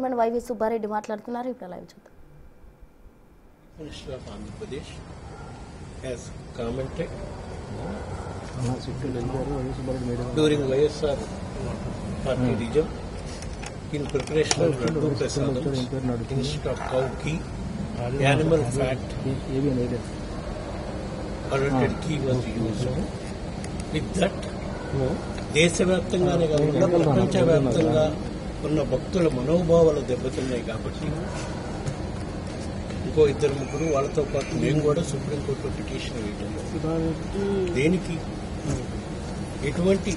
Chairman YV Subbareddy మాట్లాడుతున్నారు. ఇప్పుడు live చూద్దాం. Minister of Andhra Pradesh has commented during YSR party region in preparation of Laddu Prasadams instead of cow ghee, animal fat, adulterated ghee was used. With that, దేశవ్యాప్తంగానే కాకుండా ప్రపంచవ్యాప్తంగా ఉన్న భక్తుల మనోభావాలు దెబ్బతిన్నాయి కాబట్టి ఇంకో ఇద్దరు ముగ్గురు వాళ్ళతో పాటు మేము కూడా సుప్రీంకోర్టులో పిటిషన్ వేయటం దేనికి ఎటువంటి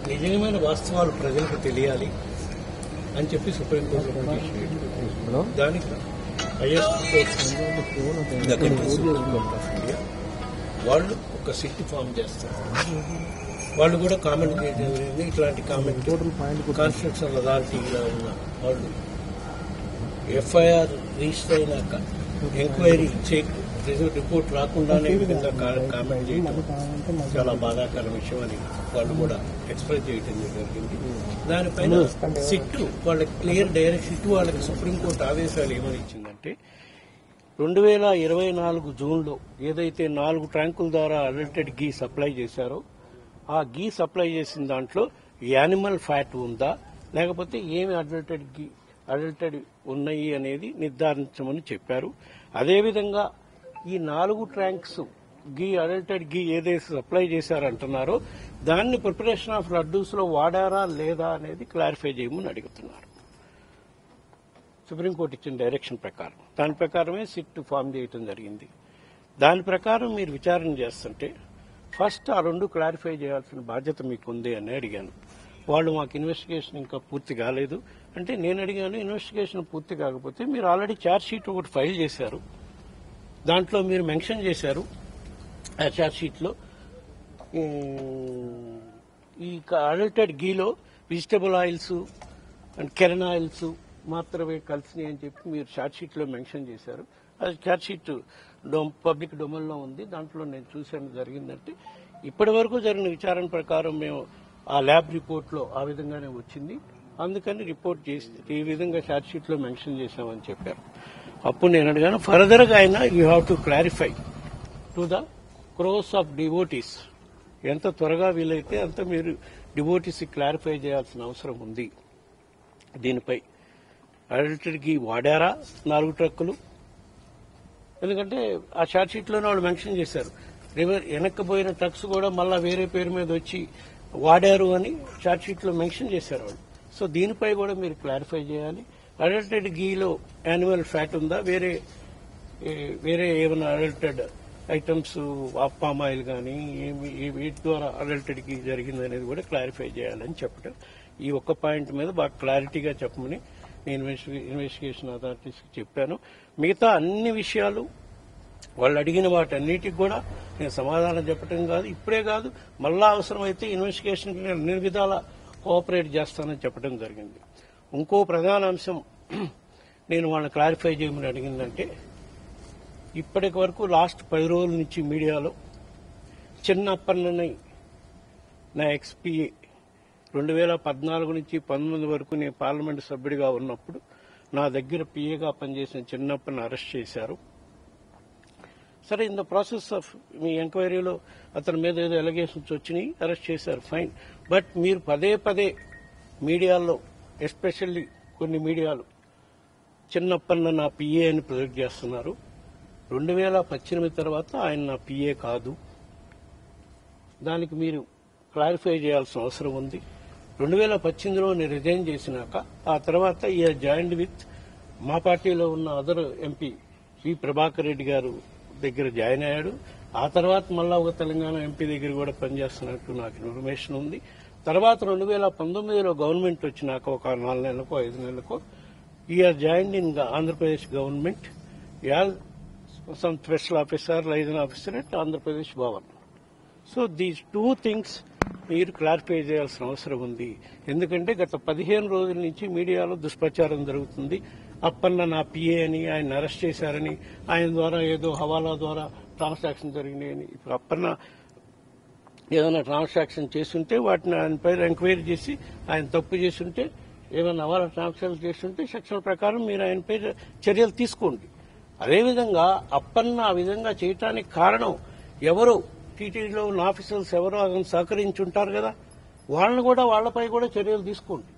నిజమైన వాస్తవాలు ప్రజలకు తెలియాలి అని చెప్పి సుప్రీంకోర్టులో పిటిషన్ వేయటం దానికి హైయెస్ట్ కోర్టు దగ్గర సుప్రీంకోర్టు ఆఫ్ ఇండియా వాళ్ళు ఒక సిట్ ఫామ్ చేస్తారు. వాళ్ళు కూడా కామెంట్ చేయడం జరిగింది. ఇట్లాంటి కామెంట్ కాన్స్టిట్యూషనల్ అథారిటీగా ఉన్న వాళ్ళు ఎఫ్ఐఆర్ రిజిస్టర్ అయినాక ఎంక్వైరీ రిపోర్ట్ రాకుండానే విధంగా కామెంట్ చేయడం చాలా బాధాకర విషయం అని వాళ్ళు కూడా ఎక్స్ప్రెస్ చేయడం జరిగింది. దానిపైన సిట్ వాళ్ళకి క్లియర్ డైరెక్ట్ సిట్ వాళ్ళకి సుప్రీంకోర్టు ఆదేశాలు ఏమని ఇచ్చిందంటే 2024 జూన్లో ఏదైతే 4 ట్యాంకుల ద్వారా అడల్టెడ్ ఘీ సప్లై చేశారో ఆ ఘీ సప్లై చేసిన దాంట్లో యానిమల్ ఫ్యాట్ ఉందా లేకపోతే ఏమి అడల్టెడ్ ఉన్నాయి అనేది నిర్ధారించమని చెప్పారు. అదేవిధంగా ఈ 4 ట్యాంక్స్ అడల్టెడ్ ఘీ ఏదైతే సప్లై చేశారంటున్నారో దాన్ని ప్రిపరేషన్ ఆఫ్ లడ్డూస్ లో వాడారా లేదా అనేది క్లారిఫై చేయమని అడుగుతున్నారు. సుప్రీంకోర్టు ఇచ్చిన డైరెక్షన్ ప్రకారం దాని ప్రకారమే సిట్ ఫామ్ చేయడం జరిగింది. దాని ప్రకారం మీరు విచారణ చేస్తుంటే ఫస్ట్ ఆ 2 క్లారిఫై చేయాల్సిన బాధ్యత మీకుంది అని అడిగాను. వాళ్ళు మాకు ఇన్వెస్టిగేషన్ ఇంకా పూర్తి కాలేదు అంటే నేను అడిగాను, ఇన్వెస్టిగేషన్ పూర్తి కాకపోతే మీరు ఆల్రెడీ ఛార్జ్ షీట్ ఒకటి ఫైల్ చేశారు, దాంట్లో మీరు మెన్షన్ చేశారు ఆ ఛార్జ్ షీట్లో ఈ adulterated ఘీలో vegetable oils and కెరన్ oils మాత్రమే కలిసినాయి అని చెప్పి మీరు ఛార్జ్ షీట్లో మెన్షన్ చేశారు. అది ఛార్జ్ షీట్ పబ్లిక్ డొమైన్లో ఉంది. దాంట్లో నేను చూసాను జరిగిందంటే ఇప్పటి వరకు జరిగిన విచారణ ప్రకారం మేము ఆ ల్యాబ్ రిపోర్ట్లో ఆ విధంగానే వచ్చింది, అందుకని రిపోర్ట్ చేసి ఈ విధంగా ఛార్జ్ షీట్లో మెన్షన్ చేశామని చెప్పారు. అప్పుడు నేను అడిగాను ఫర్దర్గా అయినా you have to clarify to the crores of devotees, ఎంత త్వరగా వీలైతే అంత మీరు డివోటీస్కి క్లారిఫై చేయాల్సిన అవసరం ఉంది. దీనిపై అడల్టెడ్ ఘీ వాడారా 4 ట్రక్కులు, ఎందుకంటే ఆ ఛార్జ్ షీట్లోనే వాళ్ళు మెన్షన్ చేశారు వెనక్కిపోయిన ట్రక్స్ కూడా మళ్ళా వేరే పేరు మీద వచ్చి వాడారు అని ఛార్జ్ షీట్లో మెన్షన్ చేశారు వాళ్ళు. సో దీనిపై కూడా మీరు క్లారిఫై చేయాలి. అడల్టెడ్ ఘీలో యానిమల్ ఫ్యాట్ ఉందా, వేరే ఏమైనా అడల్టెడ్ ఐటమ్స్ పామ్ ఆయిల్ కానీ వీటి ద్వారా అడల్టెడ్ ఘీ జరిగింది అనేది కూడా క్లారిఫై చేయాలని చెప్పడం. ఈ ఒక్క పాయింట్ మీద బాగా క్లారిటీగా చెప్పమని నేను ఇన్వెస్టిగేషన్ అథారిటీస్కి చెప్పాను. మిగతా అన్ని విషయాలు వాళ్ళు అడిగిన వాటన్నిటికి కూడా నేను సమాధానం చెప్పడం కాదు, ఇప్పుడే కాదు మళ్ళా అవసరమైతే ఇన్వెస్టిగేషన్కి నేను అన్ని విధాలా కోఆపరేట్ చేస్తానని చెప్పడం జరిగింది. ఇంకో ప్రధాన అంశం నేను వాళ్ళని క్లారిఫై చేయమని అడిగిందంటే ఇప్పటి వరకు లాస్ట్ 10 రోజుల నుంచి మీడియాలో చిన్నప్పన్నని నా ఎక్స్పీఏ 2014 నుంచి 2019 వరకు నేను పార్లమెంటు సభ్యుడిగా ఉన్నప్పుడు నా దగ్గర పిఏగా పనిచేసిన చిన్నప్పని అరెస్ట్ చేశారు. సరే ఇన్ ద ప్రాసెస్ ఆఫ్ మీ ఎంక్వైరీలో అతని మీద ఏదో ఎలిగేషన్స్ వచ్చినాయి, అరెస్ట్ చేశారు, ఫైన్. బట్ మీరు పదే మీడియాలో ఎస్పెషల్లీ కొన్ని మీడియాలు చిన్నప్పన్న నా పిఏ అని ప్రొజెక్ట్ చేస్తున్నారు. 2018 తర్వాత ఆయన నా పిఏ కాదు, దానికి మీరు క్లారిఫై చేయాల్సిన అవసరం ఉంది. 2018లో నేను రిజైన్ చేసినాక ఆ తర్వాత ఈఆర్ జాయిన్డ్ విత్ మా పార్టీలో ఉన్న అదర్ ఎంపీ వి ప్రభాకర్ రెడ్డి గారు దగ్గర జాయిన్ అయ్యాడు. ఆ తర్వాత మళ్ళా ఒక తెలంగాణ ఎంపీ దగ్గర కూడా పనిచేస్తున్నట్టు నాకు ఇన్ఫర్మేషన్ ఉంది. తర్వాత 2019లో గవర్నమెంట్ వచ్చినాక ఒక 4 నెలలకో 5 నెలలకో ER joined in Andhra Pradesh government as some special officer liaison officer at Andhra Pradesh Bhavan. So these 2 things మీరు క్లారిఫై చేయాల్సిన అవసరం ఉంది. ఎందుకంటే గత 15 రోజుల నుంచి మీడియాలో దుష్ప్రచారం జరుగుతుంది. అప్పన్న నా పిఏ అని, ఆయన అరెస్ట్ చేశారని, ఆయన ద్వారా ఏదో హవాలా ద్వారా ట్రాన్సాక్షన్ జరిగినాయని. ఇప్పుడు అప్పన్న ఏదైనా ట్రాన్సాక్షన్ చేస్తుంటే వాటిని ఆయనపై ఎంక్వైరీ చేసి ఆయన తప్పు చేస్తుంటే ఏమైనా అవాల ట్రాన్స్ఫర్ చేస్తుంటే సెక్షన్ ప్రకారం మీరు ఆయనపై చర్యలు తీసుకోండి. అదేవిధంగా అప్పన్న ఆ విధంగా చేయటానికి కారణం ఎవరు టీటీడీలో ఉన్న ఆఫీసర్స్ ఎవరో అతను సహకరించుంటారు కదా, వాళ్ళపై కూడా చర్యలు తీసుకోండి.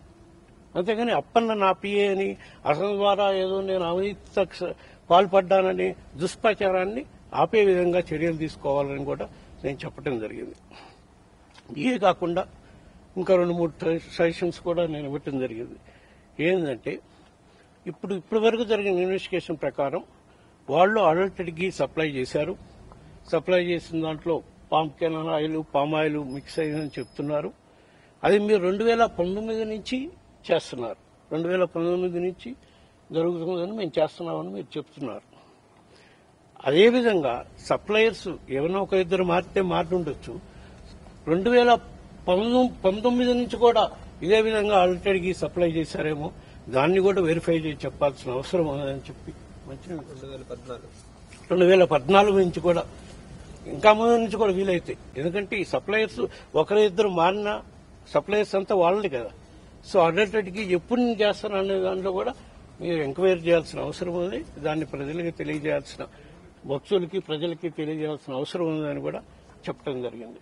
అంతేగాని అప్పన్న నా పిఏ అని అతని ద్వారా ఏదో నేను అవినీతికి పాల్పడ్డానని దుష్ప్రచారాన్ని ఆపే విధంగా చర్యలు తీసుకోవాలని కూడా నేను చెప్పడం జరిగింది. ఇవే కాకుండా ఇంకా 2-3 సజెషన్స్ కూడా నేను ఇవ్వటం జరిగింది. ఏంటంటే ఇప్పటి వరకు జరిగిన ఇన్వెస్టిగేషన్ ప్రకారం వాళ్ళు అడల్టెడ్ ఘీ సప్లై చేశారు. సప్లై చేసిన దాంట్లో palm oil, palm oil mix అయిందని చెప్తున్నారు. అది మీరు 2019 నుంచి చేస్తున్నారు. 2019 నుంచి జరుగుతుందని మేము చేస్తున్నామని మీరు చెప్తున్నారు. అదేవిధంగా సప్లయర్స్ ఏమైనా ఒక ఇద్దరు మారితే మారుండొచ్చు. 2019 నుంచి కూడా ఇదే విధంగా అడల్టెడ్ ఘీ సప్లై చేశారేమో, దాన్ని కూడా వెరిఫై చేసి చెప్పాల్సిన అవసరం ఉందని చెప్పి 2014 నుంచి కూడా ఇంకా ముందు నుంచి కూడా వీలైతే, ఎందుకంటే ఈ సప్లయర్స్ ఒకరిద్దరు మారిన సప్లయర్స్ అంతా వాళ్ళది కదా. సో అడల్టెడ్ ఘీ ఎప్పుడు నేను చేస్తాను అనే దాంట్లో కూడా మీరు ఎంక్వైరీ చేయాల్సిన అవసరం ఉంది. దాన్ని ప్రజలకి తెలియజేయాల్సిన, భక్తులకి ప్రజలకి తెలియజేయాల్సిన అవసరం ఉందని కూడా చెప్పడం జరిగింది.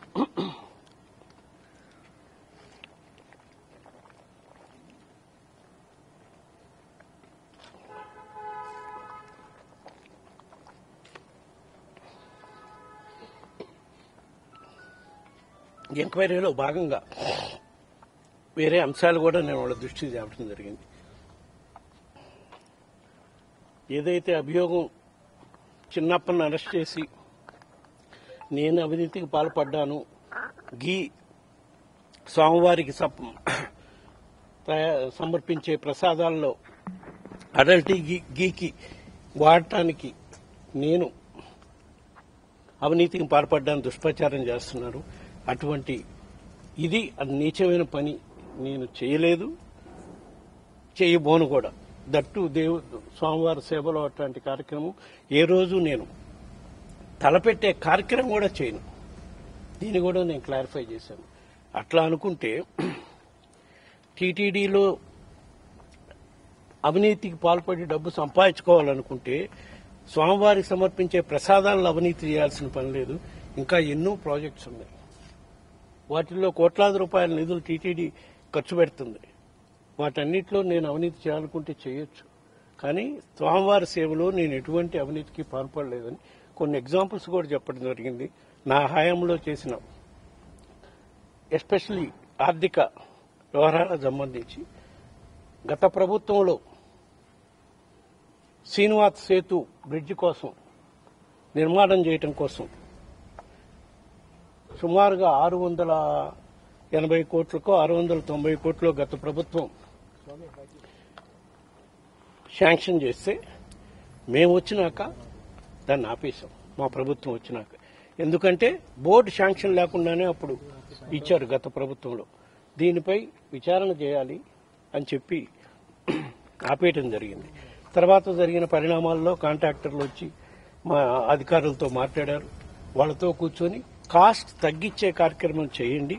ఎంక్వైరీలో భాగంగా వేరే అంశాలు కూడా నేను వాళ్ళ దృష్టికి తేవడం జరిగింది. ఏదైతే అభియోగం చిన్నప్పని అరెస్ట్ చేసి నేను అవినీతికి పాల్పడ్డాను, ఘీ స్వామివారికి సమర్పించే ప్రసాదాల్లో అడల్టీ ఘీకి వాడటానికి నేను అవినీతికి పాల్పడ్డాను, దుష్ప్రచారం చేస్తున్నారు. అటువంటి ఇది నీచమైన పని నేను చేయలేదు, చేయబోను కూడా. దట్టు స్వామివారి సేవలో అట్లాంటి కార్యక్రమం ఏ రోజు నేను తలపెట్టే కార్యక్రమం కూడా చేయను. దీన్ని కూడా నేను క్లారిఫై చేశాను. అట్లా అనుకుంటే టీటీడీలో అవినీతికి పాల్పడి డబ్బు సంపాదించుకోవాలనుకుంటే స్వామివారికి సమర్పించే ప్రసాదాలను అవినీతి చేయాల్సిన పని లేదు. ఇంకా ఎన్నో ప్రాజెక్ట్స్ ఉన్నాయి. వాటిల్లో కోట్లాది రూపాయల నిధులు టీటీడీ ఖర్చు పెడుతుంది. వాటన్నిటిలో నేను అవినీతి చేయాలనుకుంటే చేయొచ్చు. కానీ స్వామివారి సేవలో నేను ఎటువంటి అవినీతికి పాల్పడలేదని కొన్ని ఎగ్జాంపుల్స్ కూడా చెప్పడం జరిగింది. నా హయాంలో చేసిన ఎస్పెషల్లీ ఆర్థిక వ్యవహారాలకు సంబంధించి గత ప్రభుత్వంలో శ్రీనివాస్ సేతు బ్రిడ్జ్ కోసం నిర్మాణం చేయటం కోసం సుమారుగా 680 కోట్లకో 690 కోట్లు గత ప్రభుత్వం శాంక్షన్ చేస్తే మేము వచ్చినాక దాన్ని ఆపేశాం. మా ప్రభుత్వం వచ్చినాక, ఎందుకంటే బోర్డు శాంక్షన్ లేకుండానే అప్పుడు ఇచ్చారు గత ప్రభుత్వంలో. దీనిపై విచారణ చేయాలి అని చెప్పి ఆపేయటం జరిగింది. తర్వాత జరిగిన పరిణామాల్లో కాంట్రాక్టర్లు వచ్చి మా అధికారులతో మాట్లాడారు. వాళ్ళతో కూర్చొని కాస్ట్ తగ్గించే కార్యక్రమం చేయండి,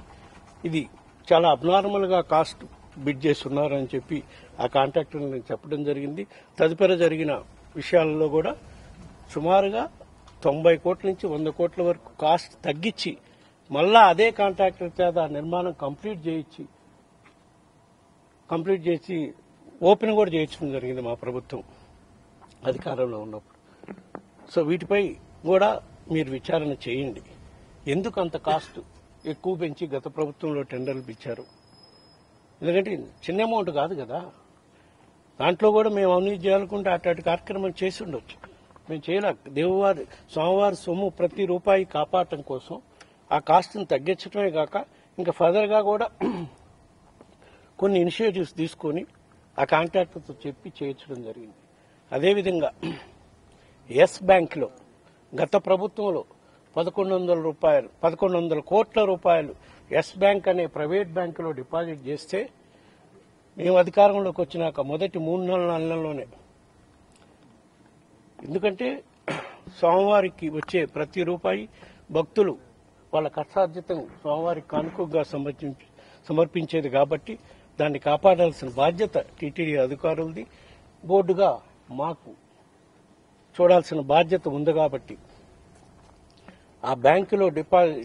ఇది చాలా అబ్నార్మల్ గా కాస్ట్ బిడ్ చేస్తున్నారని చెప్పి ఆ కాంట్రాక్టర్ని చెప్పడం జరిగింది. తదుపరి జరిగిన విషయాలలో కూడా సుమారుగా 90 కోట్ల నుంచి 100 కోట్ల వరకు కాస్ట్ తగ్గించి మళ్ళా అదే కాంట్రాక్టర్ చేత నిర్మాణం కంప్లీట్ చేసి ఓపెన్ కూడా చేయించడం జరిగింది మా ప్రభుత్వం అధికారంలో ఉన్నప్పుడు. సో వీటిపై కూడా మీరు విచారణ చేయండి. ఎందుకు అంత కాస్ట్ ఎక్కువ పెంచి గత ప్రభుత్వంలో టెండర్లు ఇచ్చారు? ఎందుకంటే చిన్న అమౌంట్ కాదు కదా. దాంట్లో కూడా మేము అవినీతి చేయాలనుకుంటే అట్లాంటి కార్యక్రమం చేసి ఉండొచ్చు. మేము చేయలేక స్వామివారి సొమ్ము ప్రతి రూపాయి కాపాడటం కోసం ఆ కాస్ట్ని తగ్గించడమే కాక ఇంకా ఫర్దర్గా కూడా కొన్ని ఇనిషియేటివ్స్ తీసుకొని ఆ కాంట్రాక్టర్తో చెప్పి చేయించడం జరిగింది. అదేవిధంగా ఎస్ బ్యాంక్లో గత ప్రభుత్వంలో 1100 కోట్ల రూపాయలు ఎస్ బ్యాంక్ అనే ప్రైవేట్ బ్యాంకులో డిపాజిట్ చేస్తే మేము అధికారంలోకి వచ్చినాక మొదటి 3-4 నెలల్లోనే, ఎందుకంటే స్వామివారికి వచ్చే ప్రతి రూపాయి భక్తులు వాళ్ళ కష్టార్జితం స్వామివారికి కానుకగా సమర్పించేది కాబట్టి దాన్ని కాపాడాల్సిన బాధ్యత టీటీడీ అధికారులది. బోర్డుగా మాకు చూడాల్సిన బాధ్యత ఉంది కాబట్టి ఆ బ్యాంకులో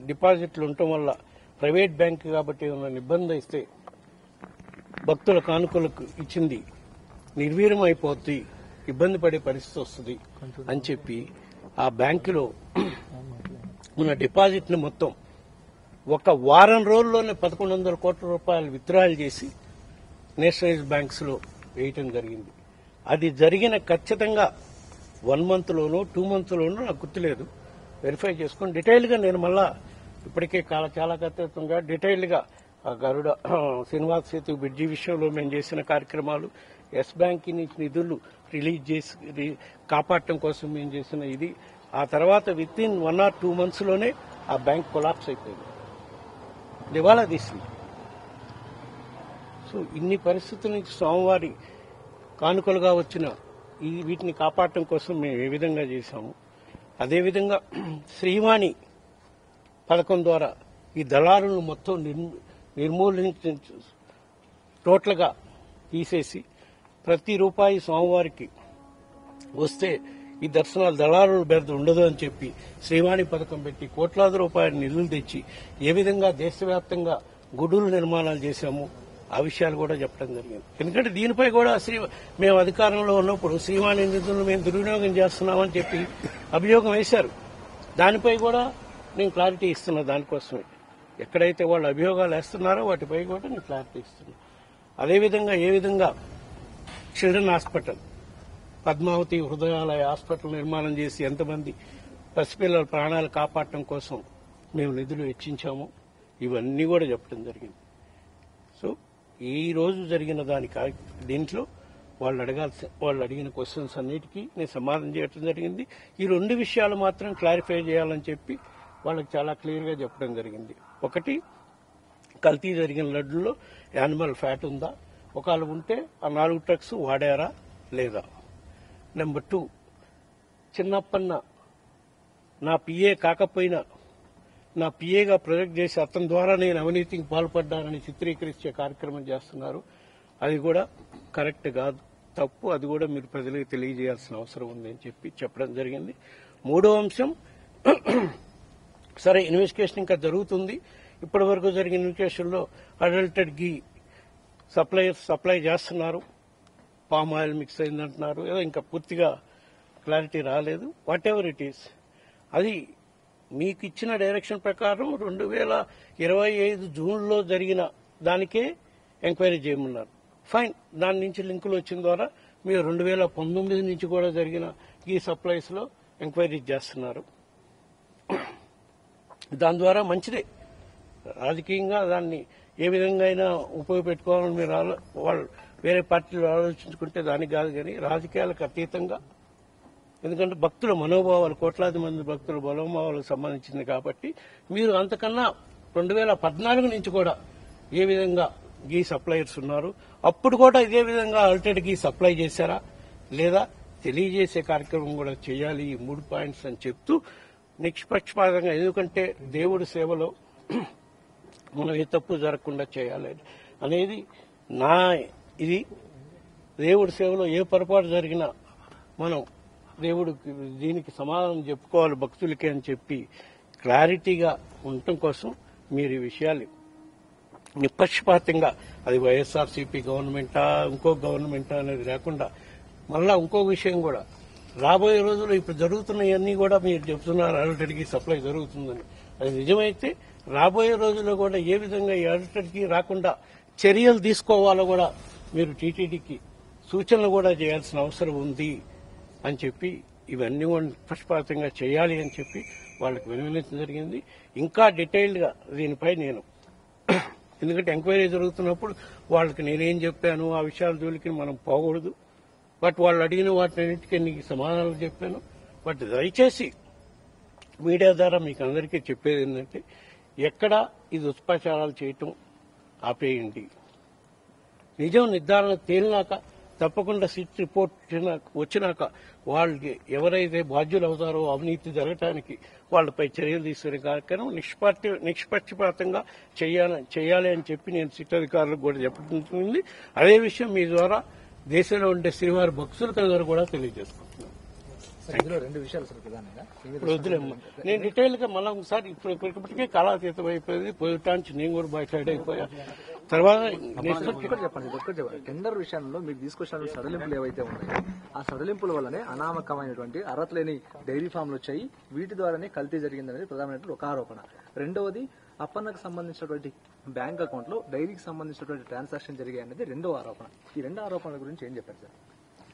డిపాజిట్లు ఉండటం వల్ల ప్రైవేట్ బ్యాంకు కాబట్టి ఏమైనా ఇబ్బంది ఇస్తే భక్తుల కానుకలకు ఇచ్చింది నిర్వీర్యం అయిపోద్ది, ఇబ్బంది పడే పరిస్థితి వస్తుంది అని చెప్పి ఆ బ్యాంకులో ఉన్న డిపాజిట్ని మొత్తం ఒక వారం రోజుల్లోనే 1,100 కోట్ల రూపాయలు విత్డ్రాయల్ చేసి నేషనలైజ్ బ్యాంక్స్ లో వేయటం జరిగింది. అది జరిగిన ఖచ్చితంగా 1 మంత్లోనూ 2 మంత్లోనూ నాకు గుర్తులేదు, వెరిఫై చేసుకుని డీటెయిల్గా నేను మళ్ళా ఇప్పటికే చాలా ఖచ్చితంగా డీటెయిల్గా గరుడ శ్రీనివాస సేతు బ్రిడ్జి విషయంలో మేము చేసిన కార్యక్రమాలు, ఎస్ బ్యాంక్ నుంచి నిధులు రిలీజ్ చేసి కాపాడటం కోసం మేము చేసిన ఇది, ఆ తర్వాత విత్ ఇన్ 1 or 2 మంత్స్లోనే ఆ బ్యాంక్ కొలాప్స్ అయిపోయింది, దివాలా తీసింది. సో ఇన్ని పరిస్థితుల నుంచి స్వామివారి కానుకలుగా వచ్చిన వీటిని కాపాడటం కోసం మేము ఏ విధంగా చేశాము, అదేవిధంగా శ్రీవాణి పథకం ద్వారా ఈ దళారులను మొత్తం నిర్మూలించి టోటల్గా తీసేసి ప్రతి రూపాయి స్వామివారికి వస్తే ఈ దర్శనాలు దళారుల బెర్ద ఉండదు అని చెప్పి శ్రీవాణి పథకం పెట్టి కోట్లాది రూపాయల నిధులు తెచ్చి ఏ విధంగా దేశవ్యాప్తంగా గుడులు నిర్మాణాలు చేశాము ఆ విషయాలు కూడా చెప్పడం జరిగింది. ఎందుకంటే దీనిపై కూడా మేము అధికారంలో ఉన్నప్పుడు శ్రీవాణి నిధులను మేము దుర్వినియోగం చేస్తున్నామని చెప్పి అభియోగం వేశారు. దానిపై కూడా నేను క్లారిటీ ఇస్తున్నా. దానికోసమే ఎక్కడైతే వాళ్ళు అభియోగాలు వేస్తున్నారో వాటిపై కూడా నేను క్లారిటీ ఇస్తున్నా. అదేవిధంగా ఏ విధంగా children hospital, Padmavathi Hrudayalaya hospital నిర్మాణం చేసి ఎంతమంది పసిపిల్లల ప్రాణాలు కాపాడటం కోసం మేము నిధులు వెచ్చించాము, ఇవన్నీ కూడా చెప్పడం జరిగింది. సో ఈ రోజు జరిగిన దీంట్లో వాళ్ళు అడిగిన క్వశ్చన్స్ అన్నిటికీ నేను సమాధానం చేయడం జరిగింది. ఈ 2 విషయాలు మాత్రం క్లారిఫై చేయాలని చెప్పి వాళ్ళకి చాలా క్లియర్గా చెప్పడం జరిగింది. ఒకటి, కల్తీ జరిగిన లడ్డుల్లో యానిమల్ ఫ్యాట్ ఉందా, ఒకవేళ ఉంటే ఆ 4 ట్రక్స్ వాడారా లేదా. నెంబర్ 2, చిన్నప్పన్న నా పిఏ కాకపోయినా నా పిఏగా ప్రొజెక్ట్ చేసి అతని ద్వారా నేను అవినీతికి పాల్పడ్డానని చిత్రీకరించే కార్యక్రమం చేస్తున్నారు. అది కూడా కరెక్ట్ కాదు, తప్పు. అది కూడా మీరు ప్రజలకు తెలియజేయాల్సిన అవసరం ఉంది అని చెప్పడం జరిగింది. 3వ అంశం, సరే ఇన్వెస్టిగేషన్ ఇంకా జరుగుతుంది. ఇప్పటి వరకు జరిగిన ఇన్వెస్టిగేషన్లో అడల్టెడ్ గీ సప్లై చేస్తున్నారు, పామ్ ఆయిల్ మిక్స్ అయిందంటున్నారు, ఏదో ఇంకా పూర్తిగా క్లారిటీ రాలేదు. వాట్ ఎవర్ ఇట్ ఈస్, అది మీకు ఇచ్చిన డైరెక్షన్ ప్రకారం 2025 జూన్లో జరిగిన దానికే ఎంక్వైరీ చేయమన్నారు. ఫైన్, దాని నుంచి లింకులు వచ్చిన ద్వారా మీరు 2019 నుంచి కూడా జరిగిన ఈ సప్లైస్ లో ఎంక్వైరీ చేస్తున్నారు. దాని ద్వారా మంచిదే, రాజకీయంగా దాన్ని ఏ విధంగా అయినా ఉపయోగపెట్టుకోవాలని మీరు వాళ్ళు వేరే పార్టీలు ఆలోచించుకుంటే దానికి కాదు, కానీ రాజకీయాలకు అతీతంగా, ఎందుకంటే భక్తుల మనోభావాలు, కోట్లాది మంది భక్తుల మనోభావాలకు సంబంధించింది కాబట్టి మీరు అంతకన్నా 2014 నుంచి కూడా ఏ విధంగా గీ సప్లయర్స్ ఉన్నారు, అప్పుడు కూడా ఇదే విధంగా అల్టెడ్ గీ సప్లై చేశారా లేదా తెలియజేసే కార్యక్రమం కూడా చేయాలి. ఈ 3 పాయింట్స్ అని చెప్తూ నిష్పక్షపాతంగా, ఎందుకంటే దేవుడి సేవలో మనం ఏ తప్పు జరగకుండా చేయాలి అనేది ఇది దేవుడి సేవలో ఏ పొరపాటు జరిగినా మనం దేవుడికి దీనికి సమాధానం చెప్పుకోవాలి భక్తులకి అని చెప్పి క్లారిటీగా ఉండటం కోసం మీరు ఈ విషయాలు నిష్పక్షపాతంగా, అది వైఎస్ఆర్సీపీ గవర్నమెంటా ఇంకో గవర్నమెంటా అనేది లేకుండా, మళ్ళా ఇంకో విషయం కూడా, రాబోయే రోజుల్లో ఇప్పుడు జరుగుతున్నవన్నీ కూడా మీరు చెప్తున్నారు అడల్టెడ్కి సప్లై జరుగుతుందని. అది నిజమైతే రాబోయే రోజుల్లో కూడా ఏ విధంగా ఈ అడల్టెడ్కి రాకుండా చర్యలు తీసుకోవాలో కూడా మీరు టీటీడీకి సూచనలు కూడా చేయాల్సిన అవసరం ఉంది అని చెప్పి, ఇవన్నీ కూడా నిష్పక్షపాతంగా చేయాలి అని చెప్పి వాళ్ళకి విన్నవించడం జరిగింది. ఇంకా డీటెయిల్డ్గా దీనిపై నేను, ఎందుకంటే ఎంక్వైరీ జరుగుతున్నప్పుడు వాళ్ళకి నేనేం చెప్పాను ఆ విషయాల జోలికి మనం పోకూడదు. బట్ వాళ్ళు అడిగిన వాటిన్నిటికీ నీకు సమాధానాలు చెప్పాను. బట్ దయచేసి మీడియా ద్వారా మీకు అందరికీ చెప్పేది ఏంటంటే, ఎక్కడ ఈ దుష్ప్రచారాలు చేయటం ఆపేయండి. నిజం నిర్ధారణ తేలినాక తప్పకుండా సిట్ రిపోర్ట్ వచ్చినాక వాళ్ళకి ఎవరైతే బాధ్యులు అవుతారో అవినీతి జరగటానికి వాళ్ళపై చర్యలు తీసుకునే కార్యక్రమం నిష్పక్షపాతంగా చేయాలి అని చెప్పి నేను సిట్ అధికారులకు కూడా చెప్పడం. అదే విషయం మీ ద్వారా దేశంలో ఉండే శ్రీవారి భక్తుల ద్వారా కూడా తెలియజేసుకుంటున్నాను. ఇందులో రెండు విషయాలు సార్ ప్రధానంగా ఇప్పుడు వద్దులేమ్మా, నేను డీటెయిల్ గా మళ్ళీ ఒకసారి ఇప్పటికే కాలాతీతం అయిపోయింది. పోయటానికి నేను కూడా బయట అయిపోయా. తర్వాత చెప్పండి. టెండర్ విషయంలో మీకు తీసుకొచ్చిన సడలింపులు ఏవైతే ఉన్నాయో ఆ సడలింపుల వల్లనే అనామకమైనటువంటి అర్హత లేని డైరీ ఫామ్లు వచ్చాయి, వీటి ద్వారానే కల్తీ జరిగిందనేది ప్రధానమైనటువంటి ఒక ఆరోపణ. రెండవది అప్పన్నకు సంబంధించినటువంటి బ్యాంక్ అకౌంట్ లో డైరీకి సంబంధించినటువంటి ట్రాన్సాక్షన్ జరిగాయి అనేది రెండవ ఆరోపణ. ఈ రెండు ఆరోపణల గురించి ఏం చెప్పారు సార్?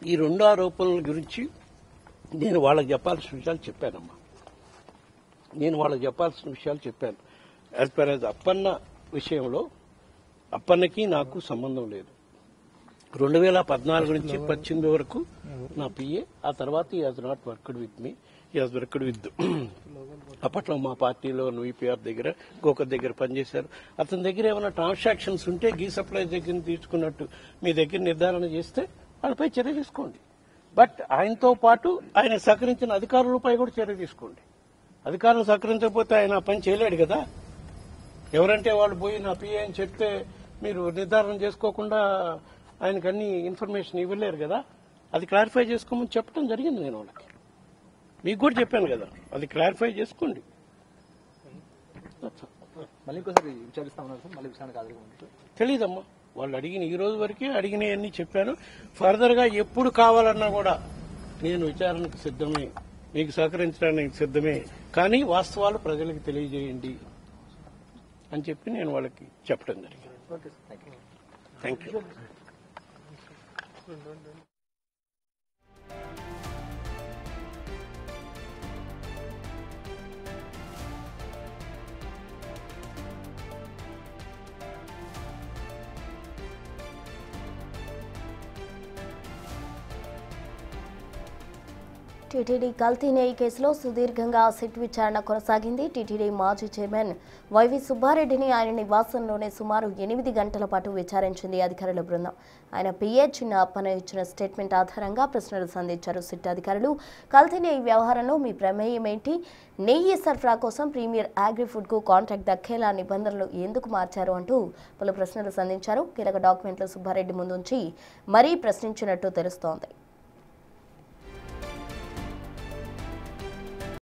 ఈ రెండు ఆరోపణల గురించి నేను వాళ్ళకి చెప్పాల్సిన విషయాలు చెప్పానమ్మా. యాజ్ పర్ యాజ్ అప్పన్న విషయంలో అప్పన్నకి నాకు సంబంధం లేదు. 2014 నుంచి 2018 వరకు నా పిఏ. ఆ తర్వాత ఈ has not worked with me, ఈ హాజ్ వర్క్డ్ విత్ అప్పట్లో మా పార్టీలో వీపీఆర్ దగ్గర ఇంకొక దగ్గర పనిచేశారు. అతని దగ్గర ఏమైనా ట్రాన్సాక్షన్స్ ఉంటే గీ సప్లై దగ్గర తీసుకున్నట్టు మీ దగ్గర నిర్ధారణ చేస్తే వాళ్ళపై చర్య తీసుకోండి. బట్ ఆయనతో పాటు ఆయన సహకరించిన అధికారులపై కూడా చర్య తీసుకోండి. అధికారులు సహకరించకపోతే ఆయన పని చేయలేడు కదా. ఎవరంటే వాళ్ళు పోయి నా పిఏ అని చెప్తే మీరు నిర్ధారణ చేసుకోకుండా ఆయనకు అన్ని ఇన్ఫర్మేషన్ ఇవ్వలేరు కదా. అది క్లారిఫై చేసుకోమని చెప్పడం జరిగింది నేను వాళ్ళకి. మీకు కూడా చెప్పాను కదా, అది క్లారిఫై చేసుకోండి. మళ్ళీ ఇంకోసారి విచారిస్తా ఉన్నారు సార్, మళ్ళీ విషయానికి తెలీదమ్మా. వాళ్ళు ఈ రోజు వరకే అడిగినవన్నీ చెప్పాను. ఫర్దర్ గా ఎప్పుడు కావాలన్నా కూడా నేను విచారణకు సిద్ధమే, మీకు సహకరించడానికి సిద్ధమే. కానీ వాస్తవాలు ప్రజలకు తెలియజేయండి అని చెప్పి నేను వాళ్ళకి చెప్పడం జరిగింది. Thank you. టీటీడీ కల్తీ నెయ్యి కేసులో సుదీర్ఘంగా సిట్ విచారణ కొనసాగింది. టీటీడీ మాజీ చైర్మన్ వైవి సుబ్బారెడ్డిని ఆయన నివాసంలోనే సుమారు 8 గంటల పాటు విచారించింది అధికారుల బృందం. ఆయన పిఏ చిన్న అప్పన్న ఇచ్చిన స్టేట్మెంట్ ఆధారంగా ప్రశ్నలు సంధించారు సిట్ అధికారులు. కల్తీ నెయ్యి వ్యవహారంలో మీ ప్రమేయం ఏంటి? నెయ్యి సరఫరా కోసం ప్రీమియర్ అగ్రిఫుడ్ కు కాంట్రాక్ట్ దక్కేలా నిబంధనలు ఎందుకు మార్చారు అంటూ పలు ప్రశ్నలు సంధించారు. కీలక డాక్యుమెంట్లు సుబ్బారెడ్డి ముందుంచి మరీ ప్రశ్నించినట్టు తెలుస్తోంది.